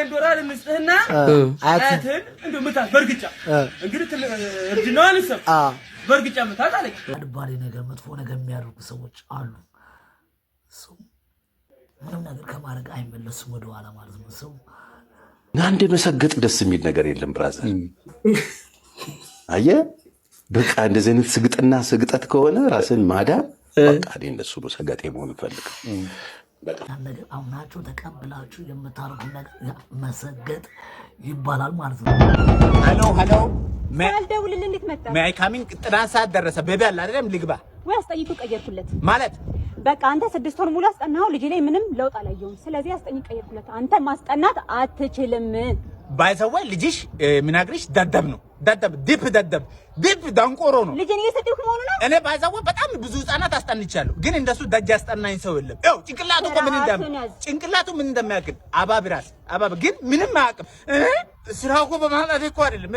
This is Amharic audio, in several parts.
$1 እንስጥህና አያትን እንደው ምታት በርግጫ እንግዲህ እርጅናው አንሰብ በርግጫ ምታት አለኝ። አድባሪ ነገር መጥፎ ነገር የሚያደርጉ ሰዎች አሉ። ሰው ምንም ነገር ከማድረግ አይመለስም ወደ ኋላ ማለት ነው። ሰው አንድ መሰገጥ ደስ የሚል ነገር የለም ብራዘር። አየህ በቃ እንደዚህ አይነት ስግጠት ከሆነ ራስን ማዳን በቃ እንደሱ ነው ሰገጤ መሆን ፈልገው በጣም ነገር አምናችሁ ተቀብላችሁ የምታረጉት ነገር መሰገጥ ይባላል ማለት ነው። ሄሎ አልደውልልህ እንዴት መጣ? ማይ ካሚንግ ጥናት ሰዓት ደረሰ። ቤቢ አለ አይደለም ልግባ ወይ አስጠይቁ ቀየርኩለት ማለት በቃ አንተ 6 ወር ሙሉ አስጠናው ልጅ ላይ ምንም ለውጥ አላየሁም። ስለዚህ አስጠይቁ ቀየርኩለት። አንተ ማስጠናት አትችልም። ባይዘው ልጅሽ ምናግሪሽ ደደብ ነው። ደደብ ዳንቆሮ ነው። ልጅን እየሰጠሁ መሆኑ ነው። እኔ ባይዘው በጣም ብዙ ህፃናት አስጠንቻለሁ፣ ግን እንደሱ ደጅ አስጠናኝ ሰው የለም። ያው ጭንቅላቱ ምን እንደሚያክል አባብ ግን ምንም አያውቅም። ስራው እኮ በማለት እኮ አይደለም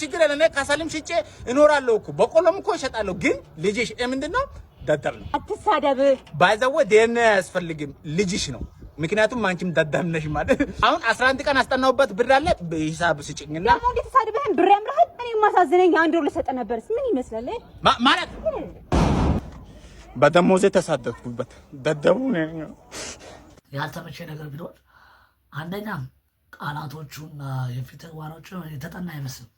ችግር የለም። እኔ ካሳልም ሽጬ እኖራለሁ እኮ በቆሎም እኮ እሸጣለሁ። ግን ልጅሽ ምንድነው? ደደብ ነው። አትሳደብ። ባይዘው ደህና ያስፈልግም ልጅሽ ነው። ምክንያቱም አንቺም ደደብ ነሽ ማለት አሁን 11 ቀን አስጠናውበት ብር አለ በሂሳብ ስጭኝና ደግሞ እንዴት ተሳድበህን ብር ያምራል። እኔ ማሳዝነኝ $1 ልሰጥ ነበርስ ምን ይመስላል ማለት በደሞዜ ተሳደብኩበት ደደቡ ነኝ። ያልተመቸ ነገር ቢኖር አንደኛ ቃላቶቹና የፊት ተግባሮቹ የተጠና አይመስልም።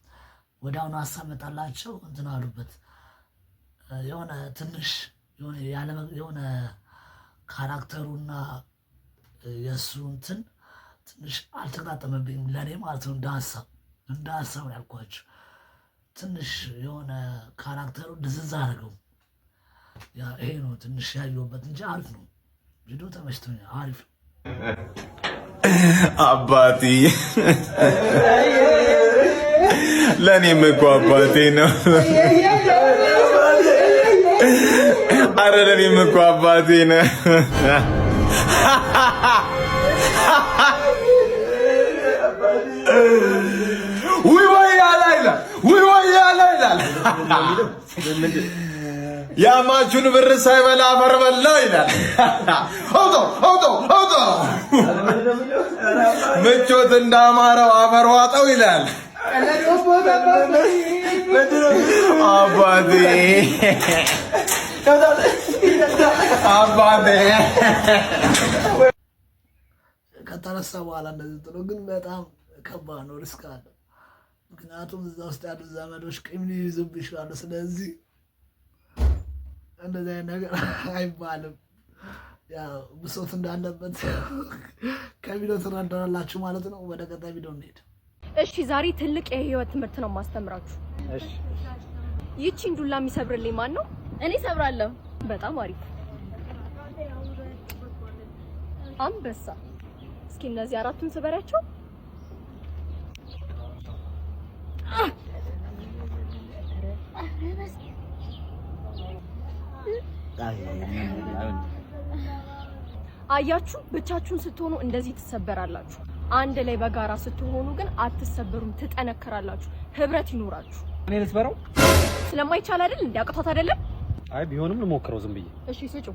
ወዲያውኑ ሀሳብ መጣላቸው እንትን አሉበት። የሆነ ትንሽ የሆነ ካራክተሩና የሱ እንትን ትንሽ አልተጣጣመብኝም ለኔ ማለት ነው። እንደ ሀሳብ ነው ያልኳቸው። ትንሽ የሆነ ካራክተሩ ድዝዝ አደረገው። ይሄ ነው ትንሽ ያየሁበት እንጂ አሪፍ ነው። ቪዲዮ ተመችቶኛል። አሪፍ ነው። አባቴ ለኔም እኮ አባቴ ነው። አረ ለኔም እኮ አባቴ ነው። ያማቹን ብር ሳይበላ አፈር በላ ይላል። አውጦ ምቾት እንዳማረው አፈር ዋጠው ይላል። አባቴ ከተነሳ በኋላ እንደዚህ ጥሩ ግን በጣም ከባድ ነው። ሪስክ አለ። ምክንያቱም እዛ ውስጥ ያሉ ዘመዶች ቂም ሊይዙብህ ይችላሉ። ስለዚህ እንደዚህ አይነት ነገር አይባልም። ያው ብሶት እንዳለበት ከቪዲዮ ትረዳላችሁ ማለት ነው። ወደ ቀጣይ ቪዲዮ እንሄድ። እሺ ዛሬ ትልቅ የህይወት ትምህርት ነው ማስተምራችሁ። እሺ ይቺን ዱላ የሚሰብርልኝ ማን ነው? እኔ ሰብራለሁ። በጣም አሪፍ አንበሳ። እስኪ እነዚህ አራቱን ስበሪያቸው። አያችሁ፣ ብቻችሁን ስትሆኑ እንደዚህ ትሰበራላችሁ። አንድ ላይ በጋራ ስትሆኑ ግን አትሰበሩም፣ ትጠነከራላችሁ። ህብረት ይኖራችሁ። እኔ ልትበረው ስለማይቻል አይደል? እንዲያቅቷት አይደለም። አይ ቢሆንም ልሞክረው ዝም ብዬ። እሺ ስጩ።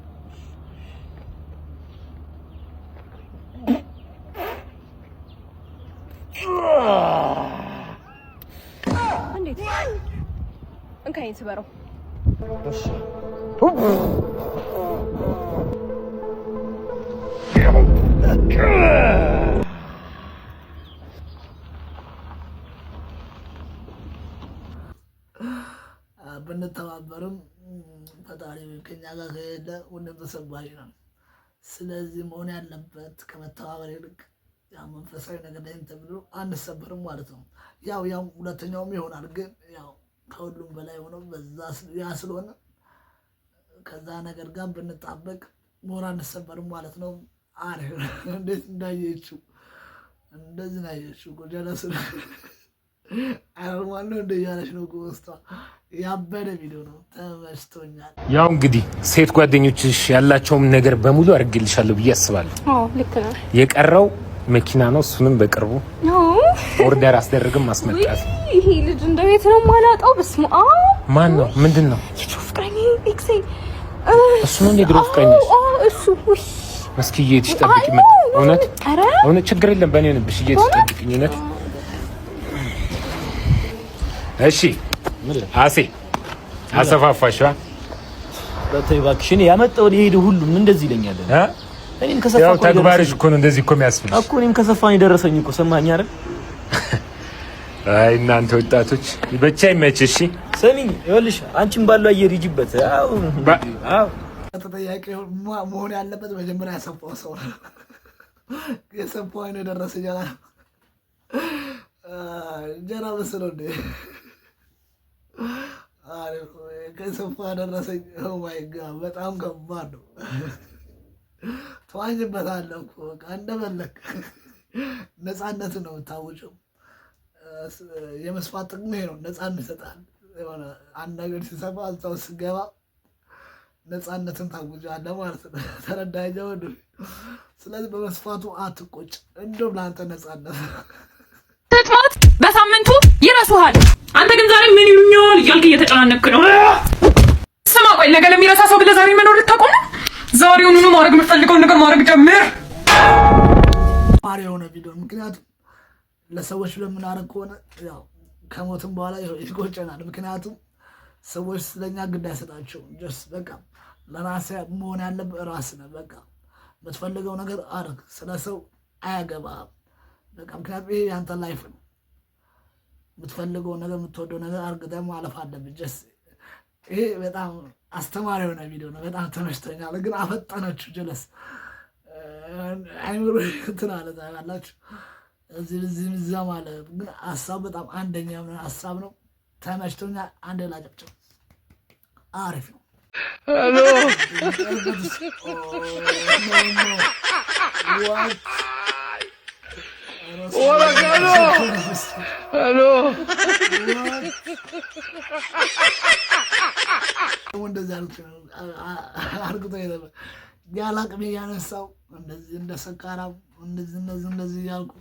እንዴት እንካይን ስበረው። እሺ ብንተባበርም ፈጣሪ ከኛ ጋር ከሄደ ሁሉም ተሰባሪ ነው። ስለዚህ መሆን ያለበት ከመተባበር ይልቅ ያው መንፈሳዊ ነገር ላይ ተብሎ አንሰበርም ማለት ነው። ያው ሁለተኛውም ይሆናል፣ ግን ያው ከሁሉም በላይ ሆኖ በዛ ያ ስለሆነ ከዛ ነገር ጋር ብንጣበቅ ሞራ አንሰበርም ማለት ነው። አሪፍ እንዴት እንዳየችው እንደዚህ ነው ያየችው። ጎጃለስ አይርማን ነው እንደያለች ነው ጎስታ ያበደ ቪዲዮ ነው። ተመችቶኛል። ያው እንግዲህ ሴት ጓደኞችሽ ያላቸውም ነገር በሙሉ አድርጌልሻለሁ ብዬ አስባለሁ። አዎ ልክ ነው። የቀረው መኪና ነው። እሱንም በቅርቡ ኦርደር አስደርግም ማስመጣት። ይሄ ልጅ እንደቤት ነው ማላጣው። በስመ አብ ማን ነው? ምንድነው? የድሮ ፍቅረኛ ኤክሴ። እሱ ነው የድሮ ፍቅረኛ። እሱ ወይ መስኪዬ ትጠብቂ እውነት ችግር የለም በእኔ ነብሽ እየተጠብቅኝ እውነት እሺ አሴ አሰፋፋሽ በተይ እባክሽ እኔ ያመጣው ሊሄድ ሁሉም እንደዚህ ይለኛል እኔም ከሰፋ ያው ተግባርሽ እኮ ነው እንደዚህ እኮ የሚያስፈልግ እኮ እኔም ከሰፋኝ ደረሰኝ እኮ ሰማኝ አይደል አይ እናንተ ወጣቶች ብቻ ይመችሽ እሺ ሰሚኝ ይኸውልሽ አንቺም ባለው አየር ይጅበት አው ተጠያቂው መሆን ያለበት መጀመሪያ ያሰፋው ሰው ነው የሰፋው አይነ ደረሰኝ ጀራ መስሎ እንደ ከሰፋው ደረሰኝ ኦ ማይ ጋድ በጣም ከባድ ነው ተዋኝበታለሁ እኮ እንደመለክ ነፃነት ነው የምታውጀው የመስፋት ጥቅም ይሄ ነው ነፃነት ይሰጣል የሆነ አንድ ነገር ሲሰፋ እዛው ስገባ ነፃነትን ታውጃለህ ማለት ነው ተረዳኸኝ ወንድ ስለዚህ በመስፋቱ አትቆጭ እንደው ላንተ ነፃነት ተጥማት በሳምንቱ ይረሱሃል አንተ ግን ዛሬ ምን ይሉኛል እያልክ እየተጨናነክ ነው ስማ ቆይ ነገ ለሚረሳ ሰው ብለህ ዛሬ መኖር ልታቆም ነው ዛሬውኑ ማድረግ የምትፈልገውን ነገር ማድረግ ጀምር አሪፍ የሆነ ቪዲዮ ምክንያቱም ለሰዎች ለምናረግ ከሆነ ያው ከሞትም በኋላ ይቆጨናል ምክንያቱም ሰዎች ስለኛ ግድ አይሰጣቸው ጀስት በቃ ለራስ መሆን ያለብህ ራስ ነህ በቃ የምትፈልገው ነገር አድርግ ስለሰው አያገባህም በቃ ምክንያቱም ይሄ ያንተ ላይፍ ነው የምትፈልገው ነገር የምትወደው ነገር አድርግ ደግሞ ማለፍ አለብህ ጀስት ይሄ በጣም አስተማሪ የሆነ ቪዲዮ ነው በጣም ተመችቶኛል ግን አፈጠነችው ጀለስ አይምሮ እንትን አለ ታውቃላችሁ እዚህ እዛ ማለት ግን ሀሳብ በጣም አንደኛ የሆነ ሀሳብ ነው ተመችቶኛል አንድ ላጨብጭብ አሪፍ ነው ሄሎ ሄሎ እንደዚህ አርግቶ ያላቅሜ ያነሳው እንደዚህ እንደ ሰካራም እንደዚህ ያልኩ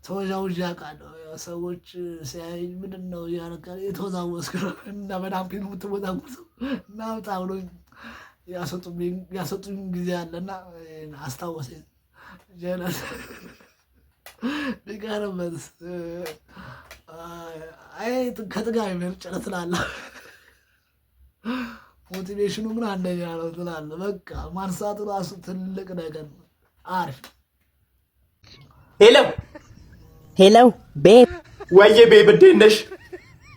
ተወዛውዤ አውቃለሁ ሰዎች ሲያይ ምንድን ነው እያደረገ የተወዛወዝክ ነው እና በናምኪን የምትወዛወዘው እና በጣም ብሎኝ ያሰጡኝ ጊዜ አለና አስታወሰኝ ጀለስ ቢቀርበት አይ ከጥጋቢ ምርጭ ትላለህ ሞቲቬሽኑ ምን አንደኛ ነው ትላለህ በቃ ማንሳቱ ራሱ ትልቅ ነገር ነው አሪፍ ሄሎ ቤብ ወይዬ ቤብ እንዴት ነሽ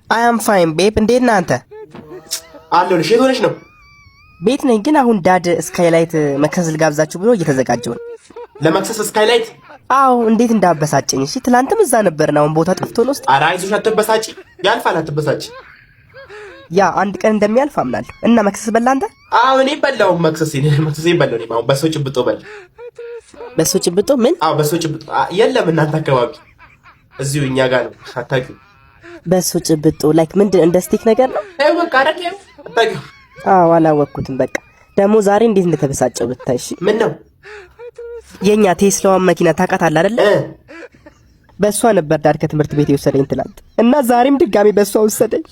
አይ አም ፋይን ቤብ እንዴት ነህ አንተ አለሁልሽ የት ሆነሽ ነው ቤት ነኝ ግን አሁን ዳድ ስካይላይት መክሰስ ልጋብዛችሁ ብሎ እየተዘጋጀው ነው ለመክሰስ ስካይላይት አዎ እንዴት እንዳበሳጨኝ እሺ ትላንትም እዛ ነበርን አሁን ቦታ ጠፍቶ ነው ኧረ አይዞሽ አትበሳጪ ያልፋል አትበሳጪ ያ አንድ ቀን እንደሚያልፍ አምናለሁ እና መክሰስ በላ አንተ አዎ እኔ በላው መክሰስ በላው እኔ አሁን በሶ ጭብጦ በላ በሶ ጭብጦ ምን አዎ በሶ ጭብጦ የለም እናንተ አካባቢ እዚሁ እኛ ጋር ነው ሳታውቂው በሶ ጭብጦ ላይክ ምንድን እንደ ስቲክ ነገር ነው አይ በቃ አረከው አታውቂው አዎ አላወቅኩትም በቃ ደግሞ ዛሬ እንዴት እንደተበሳጨው ብታይ እሺ ምን ነው የኛ ቴስላዋን መኪና ታውቃታለህ አይደለ በሷ ነበር ዳድ ከትምህርት ቤት የወሰደኝ ትላንት እና ዛሬም ድጋሚ በሷ ወሰደኝ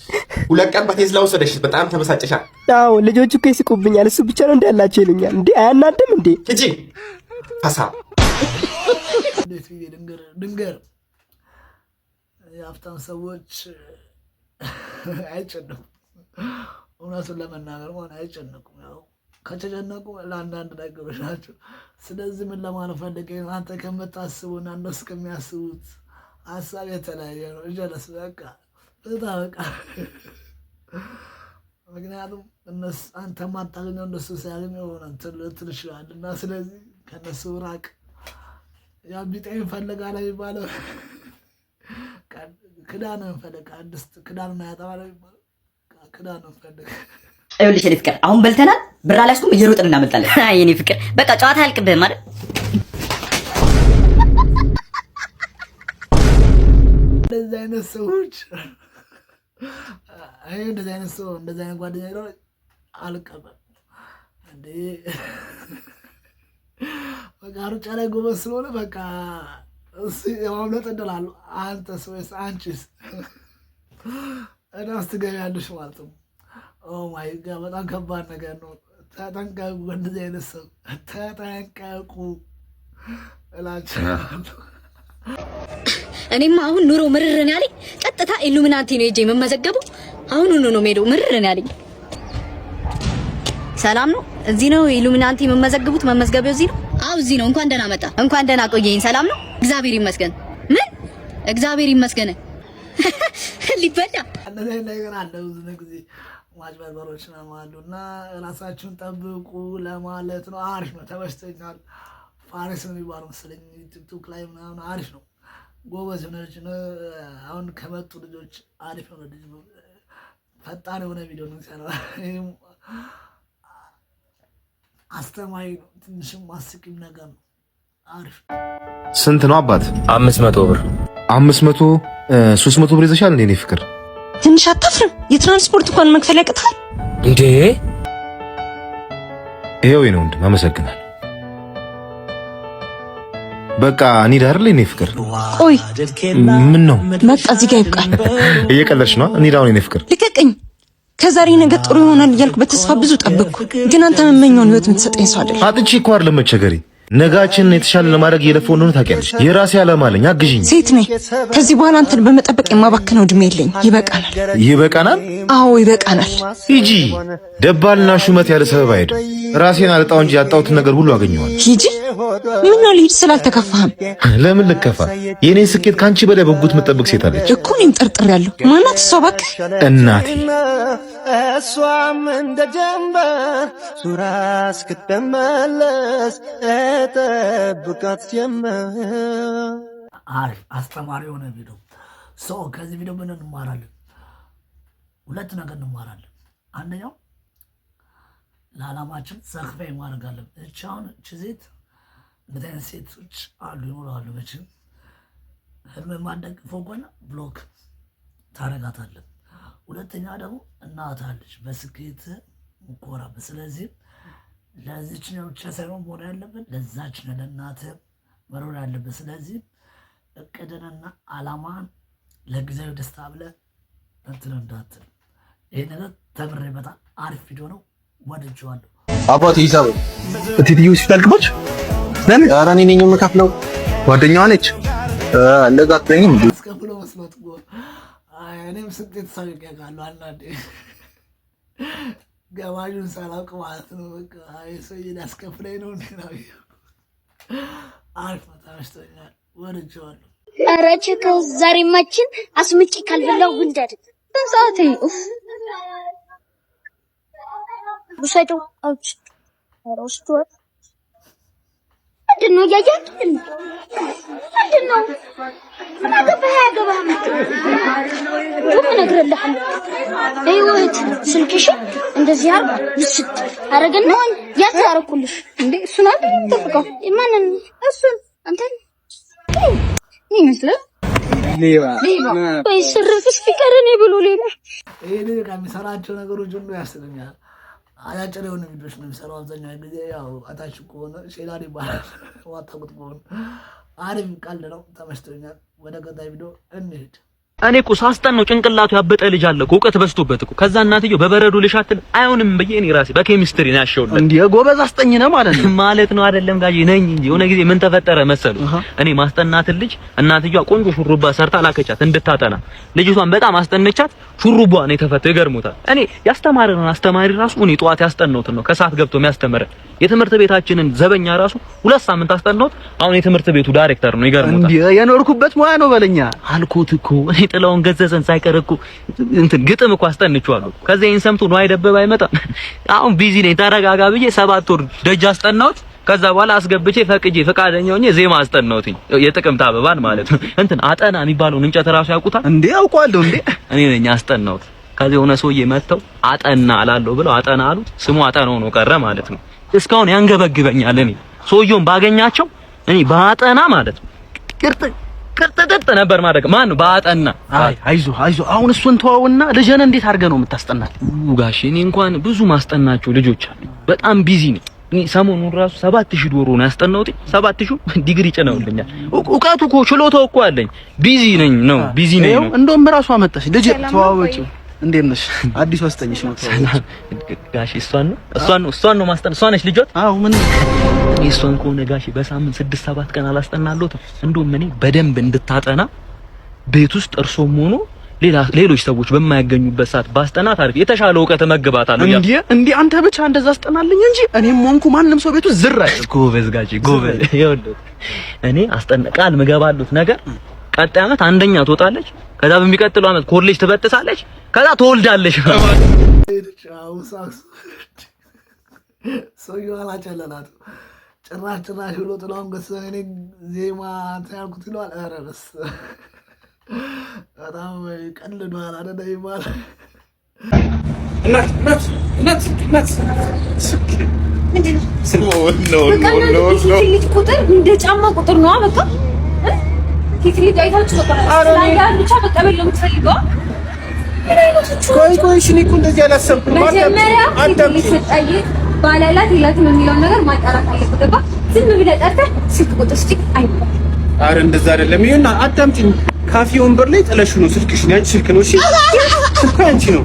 ሁለት ቀን በቴስላ ወሰደሽ በጣም ተበሳጨሻል አዎ ልጆቹ እኮ ይስቁብኛል እሱ ብቻ ነው እንዳላቸው ይሉኛል እንዴ አያናድም እንዴ ሂጂ ሀሳብ እንዴት ብዬ ድንገር የሀብታም ሰዎች አይጨነቁም እውነቱን ለመናገር ሆነ አይጨነቁም ያው ከተጨነቁ ለአንዳንድ ነገሮች ናቸው ስለዚህ ምን ለማለት ፈልጌ አንተ ከምታስቡና እነሱ ከሚያስቡት ሀሳብ የተለያየ ነው ጀለስ በቃ በቃ ምክንያቱም እነሱ አንተ ማታገኘው እነሱ ሲያገኙ የሆነ ትልሽላል እና ስለዚህ ከነሱ ራቅ ያ ቢጤን ፈልጋለ የሚባለው ክዳንን ፈልግ አዲስ ክዳንን ያጠባለ የሚባለው ክዳንን ፈልግ ይኸውልሽ የኔ ፍቅር አሁን በልተናል ብር አላስኩም እየሮጥን እናመልጣለን አይ የኔ ፍቅር በቃ ጨዋታ አያልቅብህም አይደል እንደዚህ አይነት ሰዎች እንደዚህ አይነት ሰው እንደዚህ አይነት ጓደኛ ይኖር አልቀበል እንዴ በቃ ሩጫ ላይ ጎበዝ ስለሆነ በቃ እሱ የማምለጥ እድል አለው አንተስ ወይስ አንቺስ እዳስ ትገቢያለሽ ማለት ነው ኦ ማይ ጋድ በጣም ከባድ ነገር ነው ተጠንቀቁ እንደዚህ አይነት ሰው ተጠንቀቁ እላችኋለሁ። እኔማ አሁን ኑሮ ምርርን ያለኝ ቀጥታ ኢሉሚናቲ ነው ሄጄ የምመዘገበው። አሁን ነው ሄደው ምርርን ያለኝ። ሰላም ነው? እዚህ ነው ኢሉሚናቲ የምመዘግቡት? መመዝገቢያው እዚህ ነው? አው እዚህ ነው። እንኳን ደህና መጣ። እንኳን ደህና ቆየኝ። ሰላም ነው? እግዚአብሔር ይመስገን። ምን እግዚአብሔር ይመስገን ሊበላ እንደዚህ ነገር አለ። ብዙ ጊዜ ማጭበርበሮች ነው አሉና ራሳችሁን ጠብቁ ለማለት ነው። አሪፍ ነው። ተመችቶኛል። ፋሪስ ነው የሚባለው መሰለኝ ቲክቶክ ላይ ምናምን አሪፍ ነው። ጎበዝ የሆነ ልጅ ነው። አሁን ከመጡ ልጆች አሪፍ የሆነ ልጅ ነው። ፈጣን የሆነ ቪዲዮ ነው የሚሰራው። አስተማሪ ነው። ትንሽም ማስቂም ነገር ነው። አሪፍ። ስንት ነው አባት? 500 ብር። 500 300 ብር ይዘሻል እንዴ? ፍቅር ትንሽ አታፍርም? የትራንስፖርት እንኳን መክፈል ያቅታል እንዴ? ይሄው ነው እንዴ? አመሰግናለሁ። በቃ እንሂድ አይደል? እኔ ፍቅር ቆይ ምን ነው? በቃ እዚህ ጋር ይብቃል። እየቀለድሽ ነው? እንሂድ አሁን። እኔ ፍቅር ልቀቀኝ። ከዛሬ ነገ ጥሩ ይሆናል እያልኩ በተስፋ ብዙ ጠበቅኩ፣ ግን አንተ መመኛውን ህይወት የምትሰጠኝ ሰው አይደል። አጥቼ እኮ አይደለም መቸገሪ፣ ነጋችንን የተሻለ ለማድረግ እየለፈው እንደሆነ ታውቂያለሽ። የራሴ ዓላማ አለኝ፣ አግዢኝ። ሴት ነኝ። ከዚህ በኋላ አንተን በመጠበቅ የማባክነው እድሜ የለኝ። ይበቃናል። ይበቃናል? አዎ ይበቃናል። ሂጂ። ደባልና ሹመት ያለ ሰበብ አይደል። ራሴን አልጣው እንጂ ያጣሁትን ነገር ሁሉ አገኘዋለሁ። ሂጂ። ምን ነው ልሂድ ስላልተከፋህም? ለምን ልከፋ? የኔን ስኬት ካንቺ በላይ በጉት የምጠብቅ ሴት አለች እኮ። እኔም ጠርጥሬያለሁ። ማናት እሷ? እባክህ እናቴ። እሷም እንደ ጀንበር ሱራ እስክትመለስ ጠብቃት ጀመር። አሪፍ አስተማሪ የሆነ ቪዲዮ። ከዚህ ቪዲዮ ምን እንማራለን? ሁለት ነገር እንማራለን። አንደኛው ለዓላማችን ሰክፋይ ማድረግ አለብን። እቺ ሴት እንደዚህ አይነት ሴቶች አሉ ይኖራሉ። መቼም ህልም የማትደግፈው ከሆነ ብሎክ ታረጋታለን። ሁለተኛ ደግሞ እናት አለች በስኬት ምኮራበት። ስለዚህ ለዚችኛው ብቻ ሳይሆን መሆን ያለብን ለዛችኛው ለእናት መኖር ያለብን። ስለዚህ እቅድንና ዓላማን ለጊዜያዊ ደስታ ብለህ እንትን እንዳትል። ይሄ ነገር ተምሬበታል። አሪፍ ቪዲዮ ነው፣ ወድጄዋለሁ። አባቴ ሂሳብ እትዬ ሆስፒታል ገባች? ለምን? ኧረ እኔ ነኝ የምከፍለው። ጓደኛዋ ነች። እንደዛ አትለኝም። አስከፍሎ መስሎት እኮ እኔም ስንት የተሳቀቅ ያውቃሉ። አንዳንዴ ገባዡን ሳላውቅ ማለት ነው። በቃ ሰውዬ ሊያስከፍለኝ ነው እንዴ ነው። አሪፍ ተመችቶኛል፣ ወድጄዋለሁ። ኧረ ቸከ ዛሬማችን አስምጪ ካልበላው ጉንዳድ በሰዓቴ ውሰደው አውጭ አሮስቶት ምንድን ነው እያያት? ምንድን ነው? ምን አገባህ? አያገባህም። ምን እነግርልሃለሁ? ህይወት ስልክሽን እንደዚህ አርግ ይስጥ አረገና ያት አረኩልሽ እንዴ? እሱን አይደል ተፈቀው? ማንን? እሱን አንተን ይመስላል ሌባ ወይ ስርፍስ ቢቀርኔ ብሎ ሌላ ይሄ ልጅ ከሚሰራቸው ነገሮች ሁሉ ያስለኛል። አጫጭር የሆነ ቪዲዮች ነው የሚሰራው አብዛኛው ጊዜ። ያው አታች ከሆነ ሼላሪ ይባላል ዋታቁት ከሆነ አሪፍ ቀልድ ነው፣ ተመችቶኛል። ወደ ቀጣይ ቪዲዮ እንሂድ። እኔ እኮ ሳስጠን ነው ጭንቅላቱ ያበጠ ልጅ አለ እኮ እውቀት በዝቶበት እኮ። ከዛ እናትየው በበረዶ ልሻትል አይሆንም ብዬ እኔ ራሴ በኬሚስትሪ ነው ያሸውልኝ። እንዴ ጎበዝ አስጠኝ ነው ማለት ነው ማለት ነው አይደለም ጋጂ ነኝ እንጂ የሆነ ጊዜ ምን ተፈጠረ መሰሉ? እኔ ማስጠናትን ልጅ እናትየዋ ቆንጆ ሹሩባ ሰርታ ላከቻት እንድታጠና። ልጅቷን በጣም አስጠነቻት። ሹሩባ ነው የተፈተው። ይገርሙታል። እኔ ያስተማረን አስተማሪ ራሱ እኔ ጠዋት ያስጠናሁትን ነው ከሰዓት ገብቶ የሚያስተምረን። የትምህርት ቤታችንን ዘበኛ ራሱ 2 ሳምንት አስጠናሁት። አሁን የትምህርት ቤቱ ዳይሬክተር ነው። ይገርሙታል። እንዴ የኖርኩበት ሙያ ነው በለኛ አልኩት እኮ እኔ ጥላውን ገዘዘን ሳይቀር እኮ እንትን ግጥም እኮ አስጠንቼዋለሁ። ከዛ ይሄን ሰምቶ ነው አይደበብ አይመጣም። አሁን ቢዚ ነኝ ተረጋጋ ብዬ 7 ወር ደጅ አስጠናሁት። ከዛ በኋላ አስገብቼ ፈቅጄ ፈቃደኛ ሆኜ ዜማ አስጠናሁትኝ። የጥቅምት አበባን ማለት ነው። እንትን አጠና የሚባለውን እንጨት ራሱ ያውቁታል እንዴ? አውቀዋለሁ እንዴ? እኔ ነኝ አስጠናሁት። ከዚህ የሆነ ሰውዬ መጥተው አጠና አላለሁ ብለው አጠና አሉት። ስሙ አጠናው ነው ቀረ ማለት ነው። እስካሁን ያንገበግበኛል። እኔ ሰውዬውን ባገኛቸው እኔ ባጠና ማለት ነው ቅርጥጥ ነበር ማድረግ። ማን ነው ባጠና? አይዞ አሁን እሱን ተዋውና ልጅን እንዴት አድርገህ ነው የምታስጠናት? ጋሼ እኔ እንኳን ብዙ ማስጠናቸው ልጆች አሉ። በጣም ቢዚ ነኝ። እኔ ሰሞኑን ራሱ 7000 ዶሮ ነው ያስጠናሁት። 7000 ዲግሪ ጨነውልኛል። እውቀቱ እኮ ችሎታው እኮ አለኝ። ቢዚ ነኝ ነው። እንደውም ራሱ አመጣሽ ልጅ ተዋወጪው እንዴት ነሽ? አዲስ አስጠኝሽ ነው ጋሽ። እሷን ነው ማስጠን። እሷ ነች ልጆት? አዎ። ምን እሷን ከሆነ ጋሽ በሳምንት 6-7 ቀን አላስጠናለሁት። እንደውም እኔ በደንብ እንድታጠና ቤት ውስጥ እርሶም ሆኖ ሌሎች ሰዎች በማያገኙበት ሰዓት ባስጠናት አሪፍ የተሻለ እውቀት መገባታለሁ። እንዴ አንተ ብቻ እንደዛ አስጠናልኝ እንጂ እኔም ሆንኩ ማንም ሰው ቤቱ ዝር አይል። ጎበዝ ጋሽ ጎበዝ። ይኸውልህ እኔ ቃል ምገባሉት ነገር ቀጣይ ዓመት አንደኛ ትወጣለች። ከዛ በሚቀጥለው ዓመት ኮሌጅ ትበጥሳለች። ከዛ ትወልዳለች። ሰውዬው አላጨለላት ጭራሽ ብሎ ጥላውን ገሰሰ። እኔ ዜማ ታልኩት ይሏል። ኧረ በስ በጣም ቀልዷል አይደል ይባል። ቁጥር እንደ ጫማ ቁጥር ነው። በቃ ቲትሊት አይታችሁ ብቻ መቀበል ነው የምትፈልገው። ቆይ እሺ፣ እኔ እኮ እንደዚህ አላሰብኩም። መጀመሪያ ባላላት የላትም የሚለውን ነገር ማጣራት አለበት። ገባ? ዝም ብለህ ጠርተህ ስልክ ቁጥር ስጪ አይባልም። ኧረ እንደዛ አይደለም። ይሄን አዳምጪኝ። ካፌ ወንበር ላይ ጥለሽው ነው ስልክሽ። ያንቺ ስልክ ነው። እሺ ስልኩ ያንቺ ነው።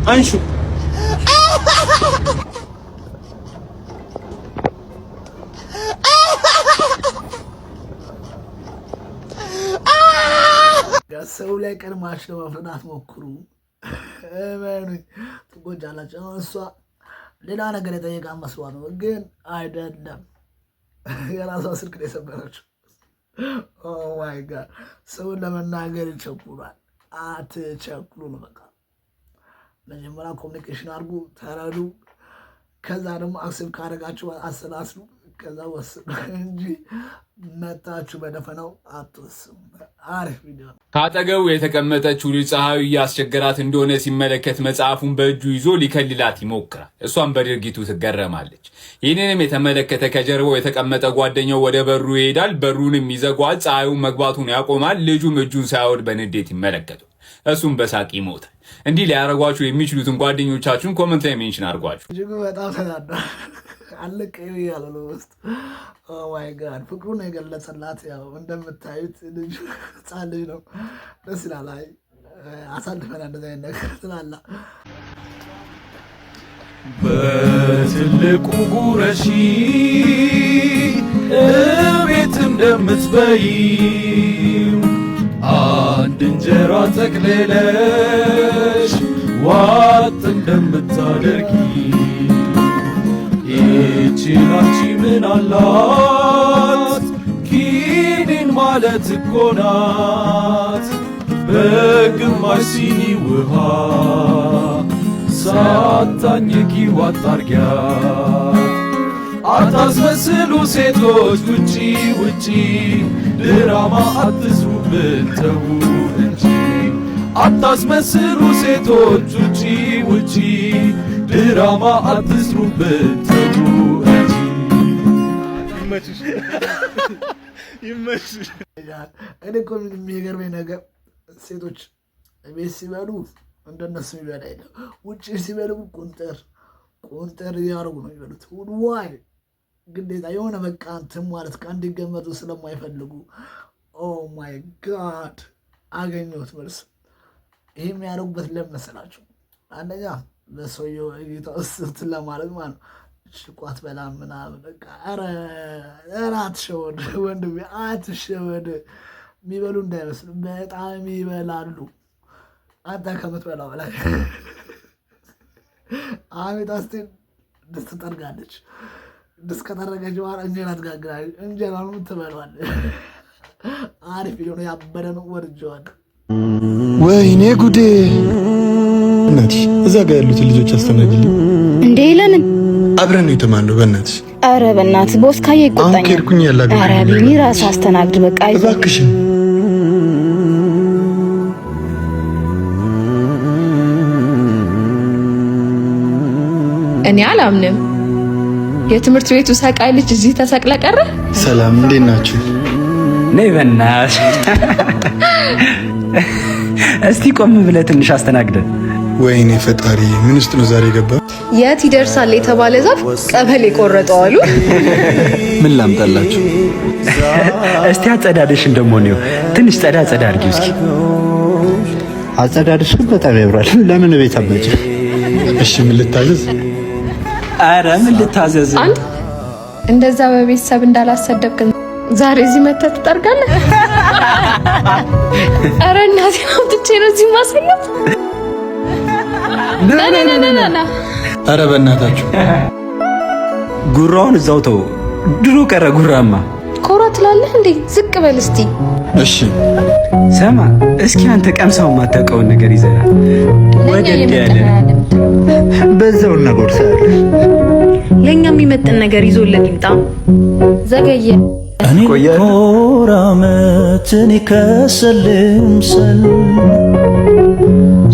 አንሹ። ሰው ላይ ቀድማችሁ ለመፍረዳት ሞክሩ። እመኑኝ ትጎጃላችሁ። እሷ ሌላ ነገር የጠየቃ መስሏት ነው፣ ግን አይደለም። የራሷ ስልክ ነው የሰበረችው። ኦ ማይ ጋድ! ሰውን ለመናገር ይቸኩላል። አትቸኩሉ ነው በቃ። መጀመሪያ ኮሚኒኬሽን አድርጉ፣ ተረዱ። ከዛ ደግሞ አክሴፕት ካደረጋችሁ አሰላስሉ፣ ከዛ ወስኑ እንጂ መታችሁ በደፈናው አትወስኑ። አሪፍ ቪዲዮ ነው። ካጠገቡ የተቀመጠችው ልጅ ፀሐዩ እያስቸገራት እንደሆነ ሲመለከት መጽሐፉን በእጁ ይዞ ሊከልላት ይሞክራል። እሷም በድርጊቱ ትገረማለች። ይህንንም የተመለከተ ከጀርባው የተቀመጠ ጓደኛው ወደ በሩ ይሄዳል። በሩንም ይዘጓል። ፀሐዩን መግባቱን ያቆማል። ልጁም እጁን ሳያወድ በንዴት ይመለከቱ። እሱም በሳቅ ይሞታል። እንዲህ ሊያረጓችሁ የሚችሉትን ጓደኞቻችሁን ኮመንት ላይ ሜንሽን አድርጓችሁ። እጅግ በጣም ተናዳ አለቀ ያለ ነው ውስጥ። ኦ ማይ ጋድ! ፍቅሩን የገለጸላት ያው እንደምታዩት ልጅ ህፃን ልጅ ነው። ደስ ይላል። አይ አሳልፈና እንደዛ ነገር ስላላ በትልቁ ጉረሺ እቤት እንደምትበይ አንድ እንጀራ ጠቅልለሽ ዋጥ እንደምታደርጊ ይቺናቺ ምን አላት ኪኒን ማለት እኮ ናት። በግማሽ ሲኒ ውሃ ሳታኝኪ ዋጥ አርጊያት። አታስመስሉ ሴቶች ውጪ ውጪ ድራማ አትስሩብን ተው እንጂ። አታስመስሉ ሴቶች ውጪ ውጪ ድራማ አትስሩብን ተው እንጂ። ይመችሽ። እኔ እኮ የሚገርመኝ ነገር ሴቶች ቤት ሲበሉ እንደነሱ ይበላ የለም። ውጭ ሲበሉ ቁንጥር እያደረጉ ነው የሚበሉት። ዋይ ግዴታ የሆነ በቃ እንትን ማለት እንዲገመቱ ስለማይፈልጉ። ኦ ማይ ጋድ! አገኘሁት መልስ። ይሄ የሚያደርጉበት ለምን መሰላችሁ? አንደኛ በሰውየው እይታ ውስጥ ለማለት ማለት ነው። ሽቋት በላም ምናምን በቃ ኧረ አትሸወድ ወንድሜ፣ አትሸወድ። የሚበሉ እንዳይመስሉ በጣም ይበላሉ። አንተ ከምትበላው በላይ አቤት አስቴን ድስት ጠርጋለች። ድስት ከጠረገች በኋላ እንጀራ ትጋግራለች። እንጀራውን ትበላለች። አሪፍ ቪዲዮ ነው። ያበደ ነው። ወድጄዋለሁ። ወይኔ ጉዴ! እናትሽ እዛ ጋር ያሉትን ልጆች አስተናግልኝ እንዴ? ለምን? አብረን ነው የተማርነው። በእናትሽ ኧረ በእናትህ ቦስካዬ ይቆጣኛል። ከሄድኩኝ ያላገ ኧረ ቢኒ ራስህ አስተናግድ በቃ እባክሽን። እኔ አላምንም። የትምህርት ቤቱ ሰቃይ ልጅ እዚህ ተሰቅለ ቀረ። ሰላም፣ እንዴት ናችሁ? ነይ በእናትሽ እስቲ ቆም ብለህ ትንሽ አስተናግደን። ወይኔ ፈጣሪ፣ ምን ውስጥ ነው ዛሬ ገባ? የት ይደርሳል የተባለ ዛፍ ቀበሌ ቆረጠው አሉ። ምን ላምጣላችሁ? እስቲ አጸዳደሽን ደሞ ነው ትንሽ ጸዳ አድርጊው እስኪ። አጸዳድሽ በጣም ያምራል። ለምን ቤት አመጭ? እሺ ምን ልታዘዝ? አረ ምን ልታዘዝ? አንድ እንደዛ በቤተሰብ እንዳላሰደብክ ዛሬ እዚህ መተህ ትጠርጋለህ? አረ እናቴ አምጥቼ ነው እዚህ ማሰኘት። ና አረ በእናታችሁ ጉራውን እዛው ተው። ድሮ ቀረ ጉራማ። ኮራ ትላለህ እንዴ? ዝቅ በል እስቲ። እሺ ሰማ፣ እስኪ አንተ ቀምሰው የማታውቀውን ነገር ይዘና ወደድ ያለ በዛው እናጎርሳለን። ለኛ የሚመጥን ነገር ይዞልን ይምጣ። ዘገየ እኔ ኮራመትን ከሰልምሰል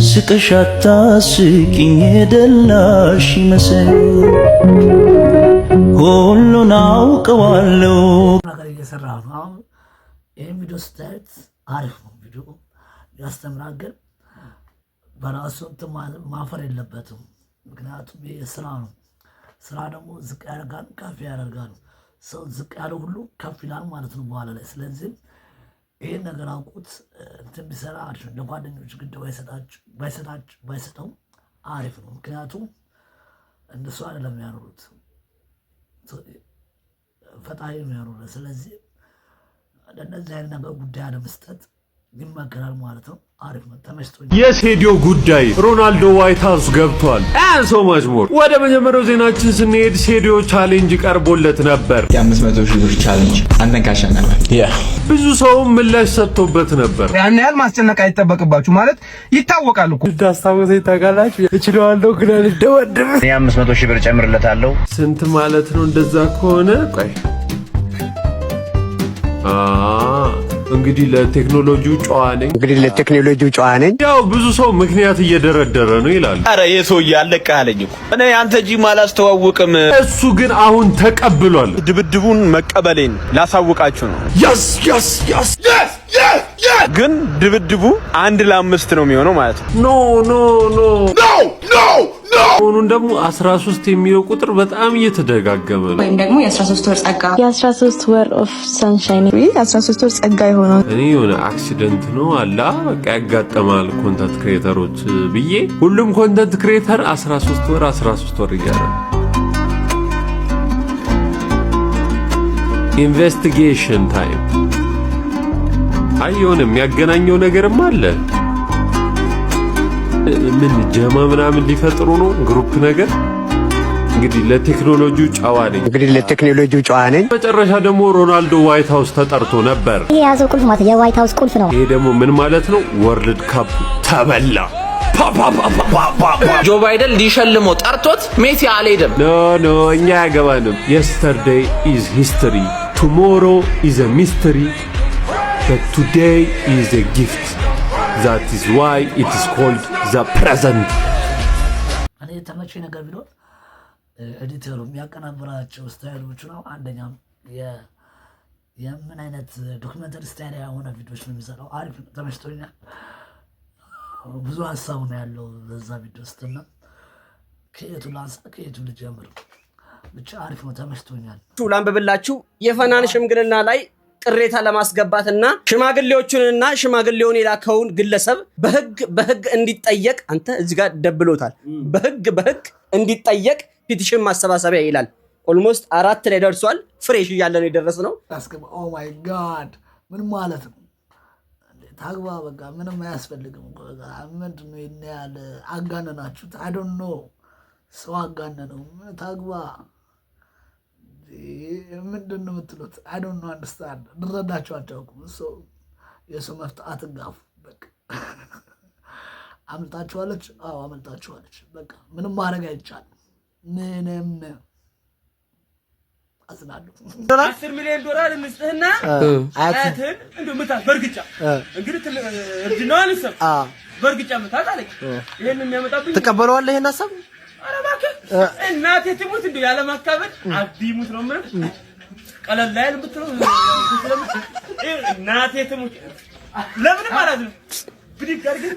ስቅሻታ ስቂኝ የደላሽ ይመስል ሁሉን አውቀዋለሁ። ነገር እየሰራሁ ነው። አሁን ይህን ቪዲዮ ስታዩት አሪፍ ነው። ቪዲዮ ያስተምራል፣ ግን በራሱ እንትን ማፈር የለበትም። ምክንያቱም ይህ ስራ ነው። ስራ ደግሞ ዝቅ ያደርጋል፣ ከፍ ያደርጋል። ሰው ዝቅ ያለው ሁሉ ከፍ ይላል ማለት ነው በኋላ ላይ። ስለዚህ ይህን ነገር አውቁት። እንትን ቢሰራ አሪፍ ነው። ለጓደኞች ግድ ባይሰጠው አሪፍ ነው። ምክንያቱም እንደሱ አይደለም የሚያኖሩት፣ ፈጣሪ የሚያኖሩት። ስለዚህ ለእነዚህ አይነት ነገር ጉዳይ አለመስጠት ይመከራል ማለት ነው። አሪፍ ነው። ተመችቶኛል። የሴዲዮ ጉዳይ ሮናልዶ ዋይት ሃውስ ገብቷል። ሶ ማች ሞር። ወደ መጀመሪያው ዜናችን ስንሄድ ሴዲዮ ቻሌንጅ ቀርቦለት ነበር። የ500,000 ብር ቻሌንጅ አንተን ካሸነፈ ብዙ ሰው ምላሽ ሰጥቶበት ነበር። ያን ያህል ማስጨነቅ አይጠበቅባችሁ ማለት ይታወቃል እኮ። ታስታውሰኝ ታውቃላችሁ? እችለዋለሁ ግን አልደወድም። የ500,000 ብር ጨምርለታለሁ። ስንት ማለት ነው እንደዛ ከሆነ? ቆይ እንግዲህ ለቴክኖሎጂው ጨዋ ነኝ። ያው ብዙ ሰው ምክንያት እየደረደረ ነው ይላል። አረ የሰውዬ አለቀ አለኝ እኮ እኔ አንተ ጂም አላስተዋውቅም። እሱ ግን አሁን ተቀብሏል። ድብድቡን መቀበሌን ላሳውቃችሁ ነው። yes ግን ድብድቡ 1-5 ነው የሚሆነው ማለት ነው። ኖ አሁን ደግሞ 13 የሚለው ቁጥር በጣም እየተደጋገመ ነው። ወይም ደግሞ የ13 ወር ጸጋ፣ የ13 ወር ኦፍ ሰንሻይን፣ የ13 ወር ጸጋ የሆነው እኔ የሆነ አክሲደንት ነው አላ በቃ ያጋጠማል ኮንተንት ክሬተሮች ብዬ ሁሉም ኮንተንት ክሬተር 13 ወር እያለ ኢንቨስቲጌሽን ታይም። አይ የሆነ የሚያገናኘው ነገርም አለ። ምን ጀማ ምናምን ሊፈጥሩ ነው ግሩፕ ነገር። እንግዲህ ለቴክኖሎጂው ጨዋ ነኝ። መጨረሻ ደግሞ ሮናልዶ ዋይት ሃውስ ተጠርቶ ነበር። ይሄ ያዘው ቁልፍ ማለት የዋይት ሃውስ ቁልፍ ነው። ይሄ ደግሞ ምን ማለት ነው? ወርልድ ካፕ ተበላ። ጆ ባይደን ሊሸልመው ጠርቶት ሜሲ አልሄደም። ኖ እኛ ያገባንም። yesterday is history, tomorrow is a mystery, but today is a gift. That is why it is called the present. እኔ ተመቸኝ ነገር ቢኖር ኤዲተሩ የሚያቀናብራቸው ስታይሎች ነው። አንደኛም የምን አይነት ዶክመንተሪ ስታይል የሆነ ቪዲዮች ነው የሚሰራው። አሪፍ ነው፣ ተመችቶኛል። ብዙ ሀሳብ ነው ያለው በዛ ቪዲዮ ውስጥና ከየቱ ላንሳ ከየቱ ልጀምር ብቻ አሪፍ ነው፣ ተመችቶኛል። ላንብብላችሁ። የፈናን ሽምግልና ላይ ቅሬታ ለማስገባትና ሽማግሌዎቹንና ሽማግሌውን የላከውን ግለሰብ በህግ እንዲጠየቅ አንተ እዚህ ጋር ደብሎታል። በህግ እንዲጠየቅ ፒቲሽን ማሰባሰቢያ ይላል። ኦልሞስት 4 ላይ ደርሷል። ፍሬሽ እያለ ነው የደረስነው። ኦ ማይ ጋድ ምን ማለት ነው? ታግባ በቃ ምንም አያስፈልግም። ምንድን ነው ይሄን ያህል አጋነናችሁት? አይ ዶንት ኖ ሰው አጋነነው። ታግባ ምንድን ነው የምትሉት? አይ ዶንት ኖ አንደርስታንድ። ልረዳችሁ አልቻልኩም። የሰው መፍትሄ አትጋፉ። በቃ አምልጣችኋለች። አዎ አመልጣችኋለች። በቃ ምንም ማድረግ አይቻልም። ምንም አዝናለሁ። $10 ሚሊዮን እንስጥህና አያትን እንዴ ምታ በርግጫ እንግዲህ እርጅናዋን ሰብ በርግጫ ምታት አለኝ። ይሄን የሚያመጣብኝ ተቀበለዋለህ? ይሄን ሐሳብ ኧረ እባክህ እናቴ ትሙት እንዴ ያለ ማካበድ አዲሙት ነው ምን ቀለል ላይ ልብትለው እናቴ ትሙት ለምን ማለት ነው ብዲክ አድርገህ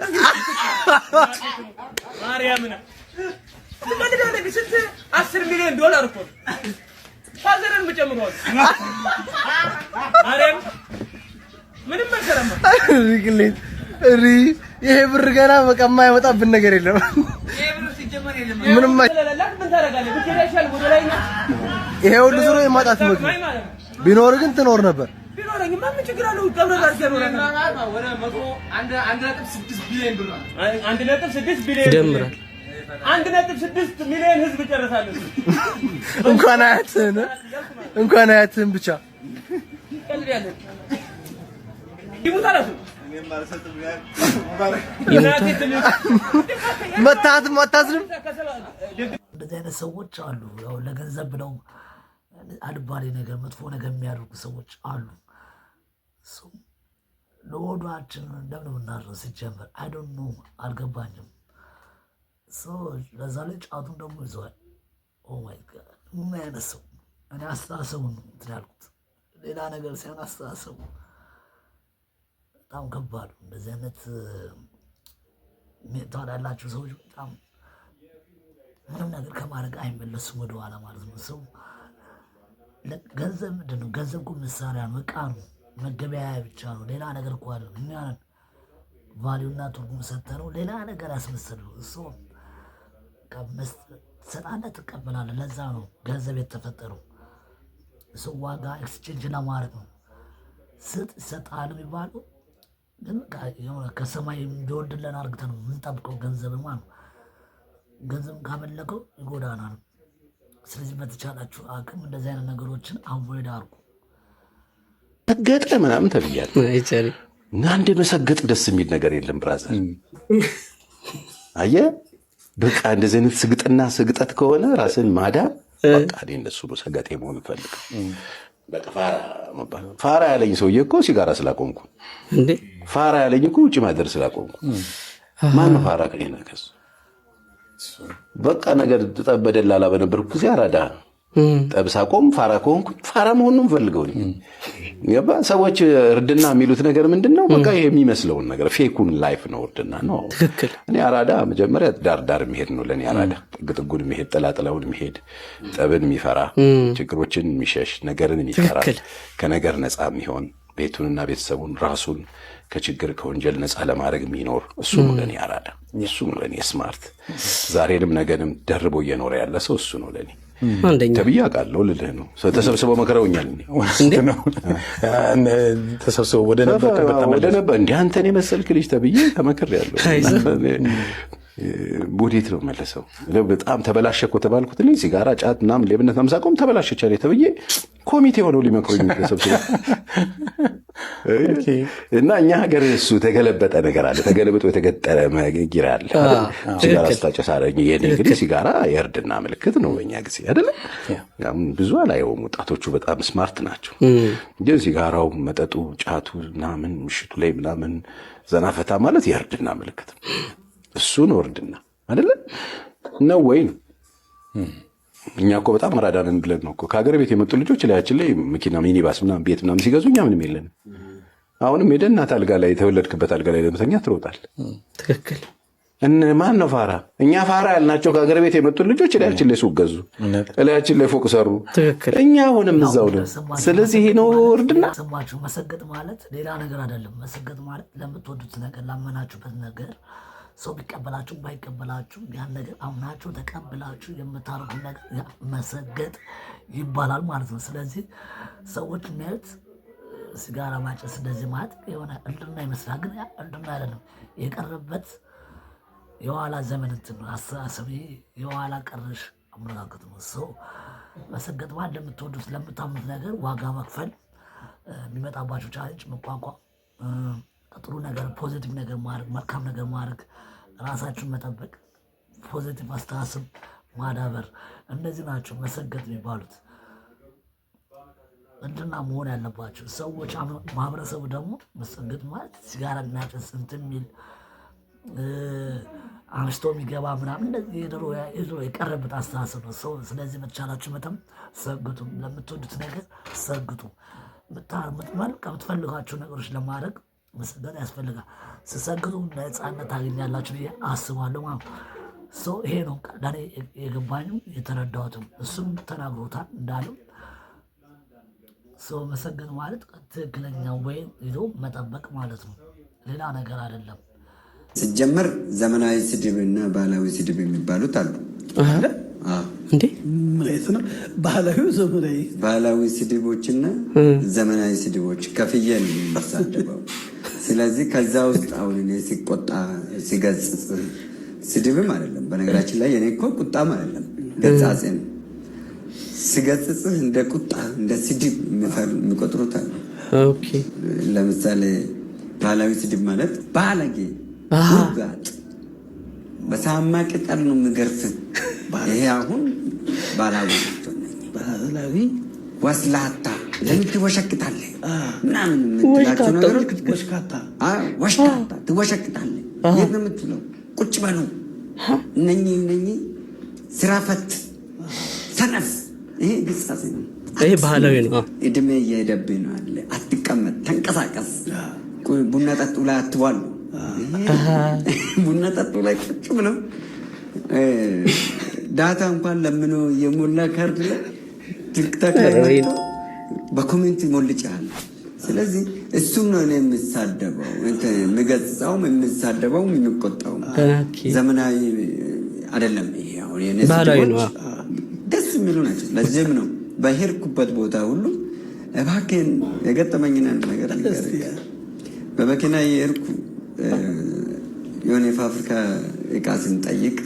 ማርያምና ለምን ስንት $10 ሚሊዮን እኮ ፋዘርን ምጨምሯል። ማርያም ምንም መሰረማ ይሄ ብር ገና በቃ የማይወጣብን ነገር የለም። ምንም ይሄ ሁሉ ዙሮ የማጣት ሞት ቢኖር ግን ትኖር ነበር። ቢኖርኝማ ምን ችግር አለው? ቀብረህ አድርገህ ወደ 1.6 ቢሊዮን ብር 1.6 ቢሊዮን ይደምራል። 1.6 ሚሊዮን ህዝብ ጨርሳለሁ። እንኳን አያትህን ብቻ መታትም አታዝንም። እንደዚህ አይነት ሰዎች አሉ። ያው ለገንዘብ ብለው አልባሌ ነገር መጥፎ ነገር የሚያደርጉ ሰዎች አሉ። ለወዷችን እንደምን እናድረው ሲጀመር አይ ዶንት ኖ አልገባኝም። ለዛ ላይ ጫቱን ደግሞ ይዘዋል። ኦ ማይ ጋድ ምን አይነት ሰው! እኔ አስተሳሰቡን ነው እንትን ያልኩት፣ ሌላ ነገር ሳይሆን አስተሳሰቡ በጣም ከባድ። እንደዚህ አይነት ሜንታል ያላቸው ሰዎች በጣም ምንም ነገር ከማድረግ አይመለሱም ወደኋላ ማለት ነው። ሰው ገንዘብ ምንድን ነው? ገንዘብ እኮ መሳሪያ ነው፣ ዕቃ ነው፣ መገበያያ ብቻ ነው። ሌላ ነገር እኮ አለ። እኛ ቫሊዩና ትርጉም ሰጥተነው ሌላ ነገር ያስመሰለው እሱ ትሰጣለህ፣ ትቀበላለህ። ለዛ ነው ገንዘብ የተፈጠረው። እሱ ዋጋ ኤክስቼንጅ ለማድረግ ነው። ስጥ ይሰጣል የሚባለው ግን ከሰማይ እንዲወርድልን አድርገን ነው የምንጠብቀው ገንዘብ ማለት ነው። ገንዘብ ካመለከው ይጎዳናል። ስለዚህ በተቻላችሁ አቅም እንደዚህ አይነት ነገሮችን አቮይድ አድርጉ። ሰገጠ ምናምን ተብያለሁ። እና አንድ መሰገጥ ደስ የሚል ነገር የለም ብራዘር። አየህ በቃ እንደዚህ አይነት ስግጠት ከሆነ ራስን ማዳን በቃ እኔ እንደሱ ነው ሰገጤ መሆን ፈልግ። በቃ ፋራ ያለኝ ሰውዬ እኮ ሲጋራ ስላቆምኩ እንዴ፣ ፋራ ያለኝ እኮ ውጭ ማደር ስላቆምኩ። ማን ፋራ ከኔ ከሱ በቃ ነገር ተጠበደላላ በነበርኩ ጊዜ አራዳ ጠብሳ ቆም ፋራ ከሆንኩ ፋራ መሆን ነው የምፈልገው። ገባ? ሰዎች እርድና የሚሉት ነገር ምንድነው? በቃ ይሄ የሚመስለውን ነገር ፌኩን ላይፍ ነው እርድና ነው። እኔ አራዳ መጀመሪያ ዳር የሚሄድ ነው ለኔ አራዳ። ጥጉን የሚሄድ ጥላጥላውን የሚሄድ ጠብን የሚፈራ ችግሮችን የሚሸሽ ነገርን የሚፈራ ከነገር ነፃ የሚሆን ቤቱንና ቤተሰቡን ራሱን ከችግር ከወንጀል ነፃ ለማድረግ የሚኖር እሱ ነው ለኔ አራዳ። እሱ ነው ለኔ ስማርት። ዛሬንም ነገንም ደርቦ እየኖረ ያለ ሰው እሱ ነው ለኔ ተብዬ አውቃለሁ ልልህ ነው። ተሰብስበው መከረውኛል ተሰብስበው ወደ ነበር እንደ አንተን የመሰልክ ልጅ ተብዬ ተመክሬያለሁ። ወዴት ነው መለሰው? በጣም ተበላሸ እኮ ተባልኩት። እኔ ሲጋራ፣ ጫት ምናምን ሌብነት ማምሳቆም ተበላሸች አለ ተብዬ ኮሚቴ ሆነው ሊመክሩኝ ተሰብስበው እና እኛ ሀገር እሱ ተገለበጠ ነገር አለ። ተገለብጦ የተገጠረ መጊራ አለ። ሲጋራ ስታጨስ አለኝ። ይሄን እንግዲህ ሲጋራ የእርድና ምልክት ነው በእኛ ጊዜ አይደለ? ብዙ አላየውም። ወጣቶቹ በጣም ስማርት ናቸው። ግን ሲጋራው፣ መጠጡ፣ ጫቱ ምናምን ምሽቱ ላይ ምናምን ዘናፈታ ማለት የእርድና ምልክት ነው። እሱ ነው እርድና አይደለ ነው ወይ? እኛ እኮ በጣም አራዳንን ብለን ነው እኮ ከሀገር ቤት የመጡ ልጆች ላያችን ላይ መኪና ሚኒባስ ምናምን ቤት ምናምን ሲገዙ እኛ ምንም የለንም። አሁንም ሄደህ እናት አልጋ ላይ የተወለድክበት አልጋ ላይ ለመተኛ ትሮጣል። ትክክል። ማን ነው ፋራ? እኛ ፋራ ያልናቸው ከሀገር ቤት የመጡ ልጆች ላያችን ላይ ሱቅ ገዙ፣ ላያችን ላይ ፎቅ ሰሩ። እኛ አሁንም እዛው ነው። ስለዚህ ይሄ ነው እርድና። ሰማችሁ? መሰገጥ ማለት ሌላ ነገር አይደለም። መሰገጥ ማለት ለምትወዱት ነገር፣ ላመናችሁበት ነገር ሰው ቢቀበላችሁ ባይቀበላችሁ ያን ነገር አምናችሁ ተቀብላችሁ የምታረጉት ነገር መሰገጥ ይባላል ማለት ነው። ስለዚህ ሰዎች የሚያዩት ሲጋራ ማጨስ እንደዚህ ማለት የሆነ እርድና ይመስላል፣ ግን እርድና አይደለም። የቀረበት የኋላ ዘመን እንትን ነው አስተሳሰብ፣ የኋላ ቀርሽ አመለካከት ነው። ሰው መሰገጥ ማለት ለምትወዱት ለምታምኑት ነገር ዋጋ መክፈል፣ የሚመጣባቸው ቻሌንጅ መቋቋም፣ ጥሩ ነገር ፖዚቲቭ ነገር ማድረግ፣ መልካም ነገር ማድረግ፣ ራሳችሁን መጠበቅ፣ ፖዚቲቭ አስተሳሰብ ማዳበር፣ እነዚህ ናቸው መሰገጥ የሚባሉት። እንድና መሆን ያለባቸው ሰዎች ማህበረሰቡ ደግሞ መሰገጥ ማለት ሲጋራ የሚያጨስ እንትን የሚል አምስቶ የሚገባ ምናምን እንደዚህ የድሮ የቀረበት አስተሳሰብ ነው ሰው። ስለዚህ በተቻላችሁ መጠን ሰግጡ፣ ለምትወዱት ነገር ሰግጡ። የምትፈልጓቸው ነገሮች ለማድረግ መሰገጥ ያስፈልጋል። ስሰግጡ ነፃነት ታገኛላችሁ ብዬ አስባለሁ ማለት ነው። ሰው ይሄ ነው ለእኔ የገባኝም የተረዳሁትም። እሱም ተናግሮታል እንዳለው ሰው መሰገጥ ማለት ትክክለኛ ወይ ይዞ መጠበቅ ማለት ነው። ሌላ ነገር አይደለም። ሲጀመር ዘመናዊ ስድብና ባህላዊ ስድብ የሚባሉት አሉ። እንዴ ማለት ነው? ባህላዊ ስድቦችና ዘመናዊ ስድቦች ከፍየል የሚሳደበው። ስለዚህ ከዛ ውስጥ አሁን እኔ ሲቆጣ ሲገጽጽ ስድብም አይደለም። በነገራችን ላይ እኔ እኮ ቁጣም አይደለም ገጻጼ ነው። ሲገጽጽህ እንደ ቁጣ እንደ ስድብ የሚቆጥሩት አሉ። ኦኬ ለምሳሌ ባህላዊ ስድብ ማለት ባለጌ፣ ውጋጥ፣ በሳማ ቅጠል ነው የሚገርፍ። ይሄ አሁን ባህላዊ ወስላታ ለምን ትወሸክታለህ ምናምን የምትላቸው ነገሮች ወሽካታ ትወሸክታለህ። የት ነው የምትለው? ቁጭ በሉ እነኚህ ስራ ፈት ሰነፍ። ይሄ ግሳጼ ነው። ይሄ ባህላዊ ነው። እድሜ እየሄደብህ ነው አለ። አትቀመጥ፣ ተንቀሳቀስ። ቡና ጠጡ ላይ አትዋሉ። ቡና ጠጡ ላይ ቁጭ ብለው ዳታ እንኳን ለምኖ የሞላ ካርድ ላይ ቲክታክ ላይ በኮሜንት ሞልጫል። ስለዚህ እሱም ነው እኔ የምሳደበው የምገጽጸውም የምሳደበውም የሚቆጣውም። ዘመናዊ አይደለም። ይሄ አሁን የኔ ስድቦች ደስ የሚሉ ናቸው። ለዚህም ነው በሄድኩበት ቦታ ሁሉ እባክህን የገጠመኝን አንድ ነገር ንገረኝ። በመኪና የሄድኩ የሆነ የፋብሪካ እቃ ስንጠይቅ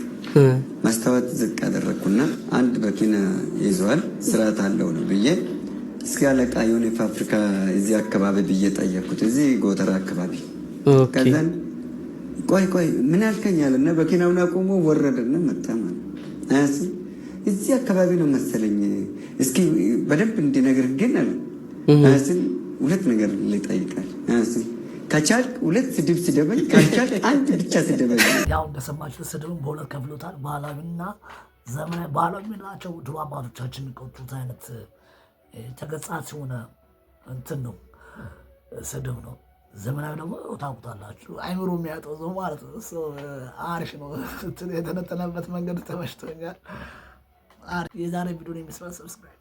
መስታወት ዝቅ አደረግኩና አንድ መኪና ይዘዋል ስርዓት አለው ነው ብዬ እስኪ አለቃ የሆነ የፋብሪካ እዚህ አካባቢ ብዬ ጠየቅኩት። እዚህ ጎተራ አካባቢ። ከዛን ቆይ ምን ያልከኛል? እና መኪናውን አቆሞ ወረደና መጣ ማለት እዚህ አካባቢ ነው መሰለኝ። እስኪ በደንብ እንዲነግር ግን አለ አያስን ሁለት ነገር ልጠይቃል። አያስን ከቻልክ ሁለት ስድብ ስደበኝ፣ ካልቻልክ አንድ ብቻ ስደበኝ። ያው እንደሰማችሁ ስድብን በሁለት ከፍሎታል። ባህላዊና ዘመናዊ። ባህላዊ የምንላቸው ድሮ አባቶቻችን የሚቆጡት አይነት ተገጻጽ የሆነ እንትን ነው፣ ስድብ ነው። ዘመናዊ ደግሞ ታውቁታላችሁ፣ አይምሮ የሚያጠዘው ማለት ነው። አሪፍ ነው። የተነጠነበት መንገድ ተመችቶኛል። የዛሬ ቪዲዮ የሚመስለው ሰብስክራይብ